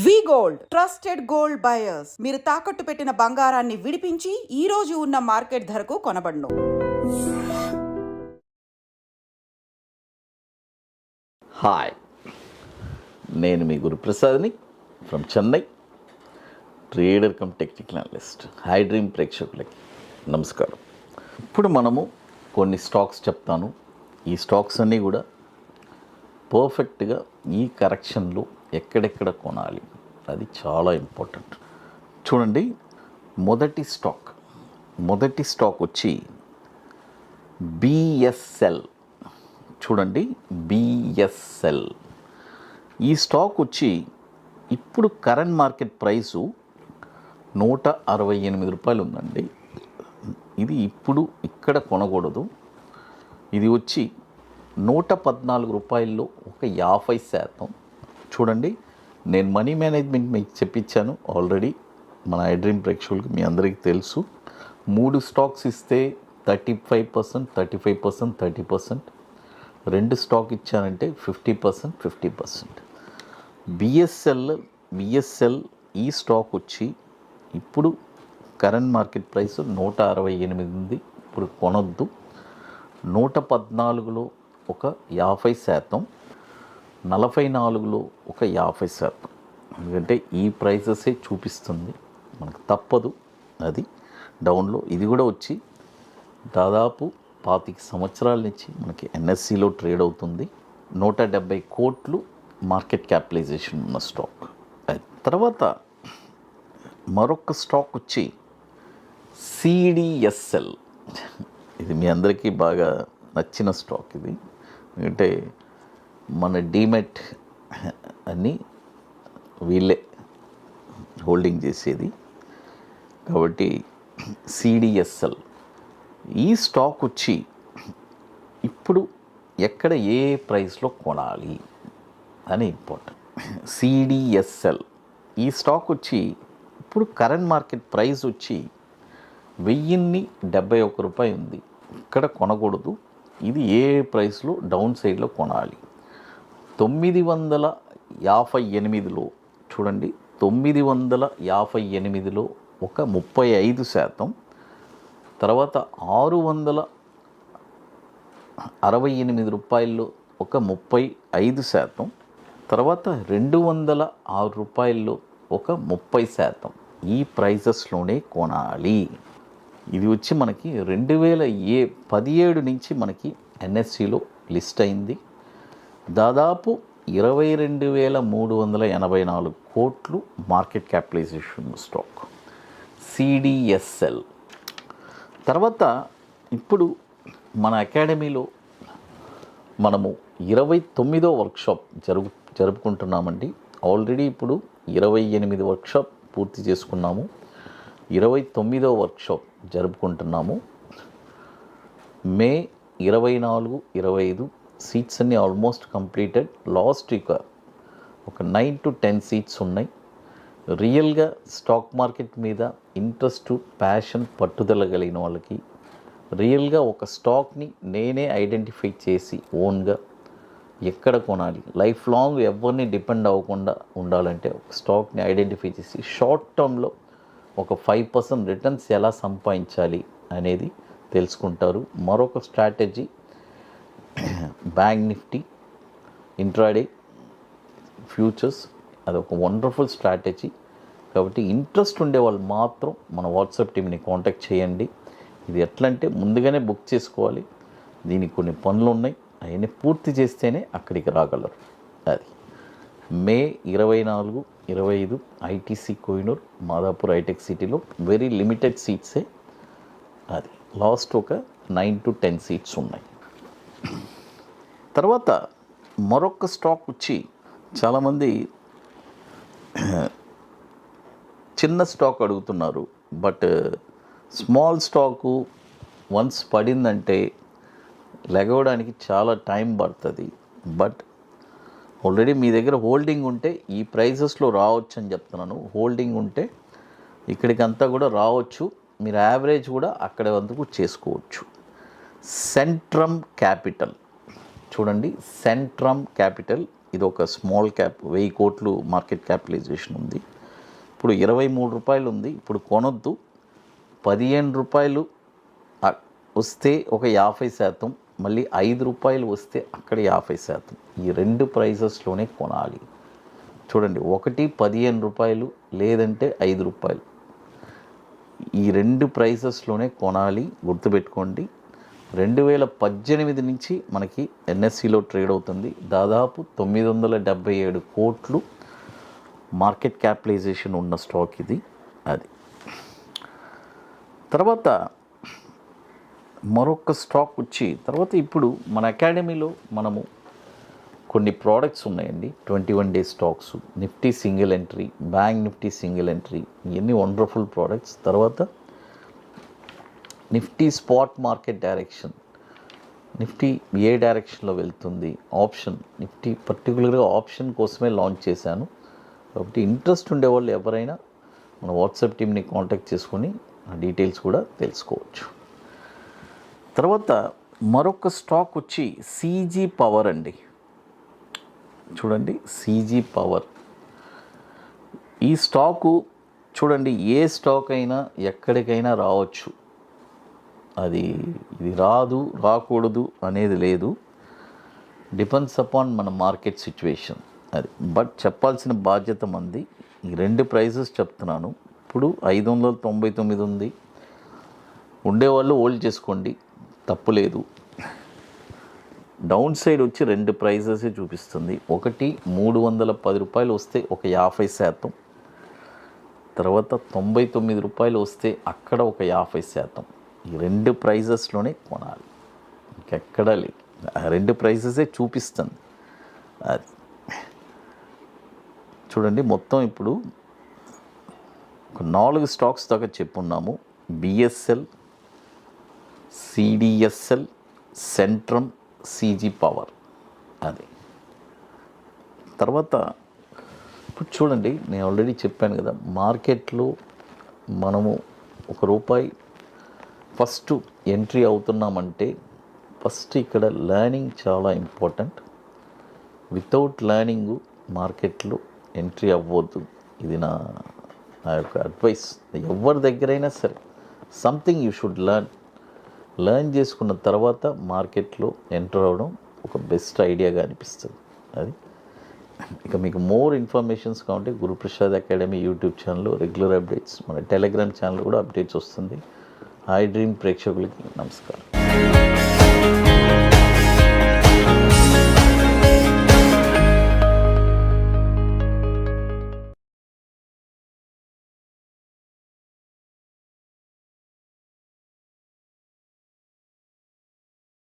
వి gold trusted gold buyers. మీరు తాకట్టు పెట్టిన బంగారాన్ని విడిపించి ఈ రోజు ఉన్న మార్కెట్ ధరకు కొనబడును. హాయ్, నేను మీ గురుప్రసాద్ని from Chennai, trader cum technical analyst. Hi dream ప్రేక్షకులకి నమస్కారం. ఇప్పుడు మనము కొన్ని స్టాక్స్ చెప్తాను. ఈ స్టాక్స్ అన్నీ కూడా పర్ఫెక్ట్గా ఈ కరెక్షన్లో ఎక్కడెక్కడ కొనాలి అది చాలా ఇంపార్టెంట్. చూడండి, మొదటి స్టాక్ వచ్చి బిఎస్ఎల్. చూడండి, బిఎస్ఎల్ ఈ స్టాక్ వచ్చి ఇప్పుడు కరెంట్ మార్కెట్ ప్రైసు ₹168 ఉందండి. ఇది ఇప్పుడు ఇక్కడ కొనకూడదు. ఇది వచ్చి ₹114 ఒక 50%. చూడండి, నేను మనీ మేనేజ్మెంట్ మీకు చెప్పించాను ఆల్రెడీ. మన ఐడ్రీమ్ ప్రేక్షకులకి మీ అందరికీ తెలుసు. 3 స్టాక్స్ ఇస్తే 35%, 35%, 30%. 2 స్టాక్ ఇచ్చానంటే 50%. బిఎస్ఎల్ ఈ స్టాక్ వచ్చి ఇప్పుడు కరెంట్ మార్కెట్ ప్రైస్ 168 ఉంది. ఇప్పుడు కొనొద్దు. 114లో ఒక 50%, 44లో ఒక 50%. ఎందుకంటే ఈ ప్రైసెసే చూపిస్తుంది, మనకు తప్పదు. అది డౌన్లో. ఇది కూడా వచ్చి దాదాపు 25 సంవత్సరాల నుంచి మనకి ఎన్ఎస్సిలో ట్రేడ్ అవుతుంది. 170 కోట్లు మార్కెట్ క్యాపిటలైజేషన్ ఉన్న స్టాక్. తర్వాత మరొక స్టాక్ వచ్చి సిడిఎస్ఎల్. ఇది మీ అందరికీ బాగా నచ్చిన స్టాక్. ఇది ఎందుకంటే మన డీమెట్ అని వీళ్ళే హోల్డింగ్ చేసేది కాబట్టి సిడిఎస్ఎల్ ఈ స్టాక్ వచ్చి ఇప్పుడు ఎక్కడ ఏ ప్రైస్లో కొనాలి అని ఇంపార్టెంట్. సిడిఎస్ఎల్ ఈ స్టాక్ వచ్చి ఇప్పుడు కరెంట్ మార్కెట్ ప్రైస్ వచ్చి ₹1071 ఉంది. ఇక్కడ కొనకూడదు. ఇది ఏ ప్రైస్లో డౌన్ సైడ్లో కొనాలి? 958లో. చూడండి, 958లో ఒక 35%. తర్వాత ₹668 ఒక 35%. తర్వాత ₹206 ఒక 30%. ఈ ప్రైజెస్లోనే కొనాలి. ఇది వచ్చి మనకి 2017 నుంచి మనకి ఎన్ఎస్సిలో లిస్ట్ అయింది. దాదాపు 22,384 కోట్లు మార్కెట్ క్యాపిటలైజేషన్ స్టాక్ సిడిఎస్ఎల్. తర్వాత ఇప్పుడు మన అకాడమీలో మనము 29వ వర్క్షాప్ జరుపుకుంటున్నామండి. ఆల్రెడీ ఇప్పుడు 28 వర్క్షాప్ పూర్తి చేసుకున్నాము. 29వ వర్క్షాప్ జరుపుకుంటున్నాము. మే 24, 25 సీట్స్ అన్నీ ఆల్మోస్ట్ కంప్లీటెడ్. లాస్ట్ ఒక 9 to 10 సీట్స్ ఉన్నాయి. రియల్గా స్టాక్ మార్కెట్ మీద ఇంట్రెస్ట్, ప్యాషన్, పట్టుదల కలిగిన వాళ్ళకి రియల్గా ఒక స్టాక్ని నేనే ఐడెంటిఫై చేసి ఓన్గా ఎక్కడ కొనాలి, లైఫ్ లాంగ్ ఎవరిని డిపెండ్ అవ్వకుండా ఉండాలంటే ఒక స్టాక్ని ఐడెంటిఫై చేసి షార్ట్ టర్మ్లో ఒక 5% రిటర్న్స్ ఎలా సంపాదించాలి అనేది తెలుసుకుంటారు. మరొక strategy bank Nifty, intraday futures. అదొక వండర్ఫుల్ స్ట్రాటజీ. కాబట్టి ఇంట్రెస్ట్ ఉండే వాళ్ళు మాత్రం మన వాట్సాప్ టీమ్ని కాంటాక్ట్ చేయండి. ఇది ఎట్లా అంటే ముందుగానే బుక్ చేసుకోవాలి. దీనికి కొన్ని పనులు ఉన్నాయి, అవన్నీ పూర్తి చేస్తేనే అక్కడికి రాగలరు. అది మే 24, 25 ఐటీసీ కోహినూర్, మాదాపూర్ హైటెక్ సిటీలో వెరీ లిమిటెడ్ సీట్సే. అది లాస్ట్ ఒక 9 to 10 సీట్స్ ఉన్నాయి. తర్వాత మరొక స్టాక్ వచ్చి చాలామంది చిన్న స్టాక్ అడుగుతున్నారు. బట్ స్మాల్ స్టాకు వన్స్ పడిందంటే లెగవడానికి చాలా టైం పడుతుంది. బట్ ఆల్రెడీ మీ దగ్గర హోల్డింగ్ ఉంటే ఈ ప్రైజెస్లో రావచ్చు అని చెప్తున్నాను. హోల్డింగ్ ఉంటే ఇక్కడికంతా కూడా రావచ్చు. మీరు యావరేజ్ కూడా అక్కడ వరకు చేసుకోవచ్చు. Centrum capital. చూడండి, సెంట్రమ్ క్యాపిటల్ ఇది ఒక స్మాల్ క్యాప్, 1000 కోట్లు మార్కెట్ క్యాపిటలైజేషన్ ఉంది. ఇప్పుడు 23 రూపాయలు ఉంది. ఇప్పుడు కొనొద్దు. 15 రూపాయలు వస్తే ఒక 50%, మళ్ళీ 5 రూపాయలు వస్తే అక్కడ 50%. ఈ 2 ప్రైజెస్లోనే కొనాలి. చూడండి, ఒకటి 15 రూపాయలు, లేదంటే 5 రూపాయలు. ఈ 2 ప్రైజెస్లోనే కొనాలి, గుర్తుపెట్టుకోండి. 2018 నుంచి మనకి ఎన్ఎస్సిలో ట్రేడ్ అవుతుంది. దాదాపు 977 కోట్లు మార్కెట్ క్యాపిటలైజేషన్ ఉన్న స్టాక్ ఇది. అది తర్వాత మరొక స్టాక్ వచ్చి తర్వాత ఇప్పుడు మన అకాడమీలో మనము కొన్ని ప్రోడక్ట్స్ ఉన్నాయండి. 21 day stocks, Nifty single entry, bank Nifty single entry, ఇవన్నీ వండర్ఫుల్ ప్రోడక్ట్స్. తర్వాత Nifty spot market direction, Nifty ఏ డైరెక్షన్లో వెళ్తుంది, ఆప్షన్, నిఫ్టీ పర్టికులర్గా ఆప్షన్ కోసమే లాంచ్ చేశాను. కాబట్టి ఇంట్రెస్ట్ ఉండేవాళ్ళు ఎవరైనా మన వాట్సాప్ టీమ్ని కాంటాక్ట్ చేసుకొని ఆ డీటెయిల్స్ కూడా తెలుసుకోవచ్చు. తర్వాత మరొక స్టాక్ వచ్చి సీజీ పవర్ అండి. చూడండి, సీజీ పవర్. ఈ స్టాకు చూడండి, ఏ స్టాక్ అయినా ఎక్కడికైనా రావచ్చు. ఇది రాకూడదు అనేది లేదు. డిపెండ్స్ అపాన్ మన మార్కెట్ సిచ్యువేషన్. అది బట్ చెప్పాల్సిన బాధ్యత మంది. ఈ 2 ప్రైజెస్ చెప్తున్నాను. ఇప్పుడు 599 ఉంది. ఉండేవాళ్ళు హోల్డ్ చేసుకోండి, తప్పులేదు. డౌన్ సైడ్ వచ్చి 2 ప్రైజెసే చూపిస్తుంది. ఒకటి 310 రూపాయలు వస్తే ఒక 50%, తర్వాత 99 రూపాయలు వస్తే అక్కడ ఒక 50%. ఈ 2 ప్రైజెస్లోనే కొనాలి, ఇంకెక్కడా లేదు. ఆ 2 ప్రైజెసే చూపిస్తుంది. అది చూడండి, మొత్తం ఇప్పుడు ఒక 4 స్టాక్స్ దాకా చెప్పున్నాము. BSL, CDSL, Centrum, CG power. అది తర్వాత ఇప్పుడు చూడండి, నేను ఆల్రెడీ చెప్పాను కదా, మార్కెట్లో మనము ₹1 ఫస్ట్ ఎంట్రీ అవుతున్నామంటే ఫస్ట్ ఇక్కడ లెర్నింగ్ చాలా ఇంపార్టెంట్. వితౌట్ లెర్నింగ్ మార్కెట్లో ఎంట్రీ అవ్వద్దు. ఇది నా యొక్క అడ్వైస్. ఎవరి దగ్గరైనా సరే సంథింగ్ యూ షుడ్ లెర్న్ చేసుకున్న తర్వాత మార్కెట్లో ఎంటర్ అవ్వడం ఒక బెస్ట్ ఐడియాగా అనిపిస్తుంది. అది ఇక మీకు మోర్ ఇన్ఫర్మేషన్స్ కావాలంటే గురుప్రసాద్ అకాడమీ యూట్యూబ్ ఛానల్లో రెగ్యులర్ అప్డేట్స్, మన టెలిగ్రామ్ ఛానల్ కూడా అప్డేట్స్ వస్తుంది. ఐ డ్రీమ్ ప్రేక్షకులకి నమస్కారం.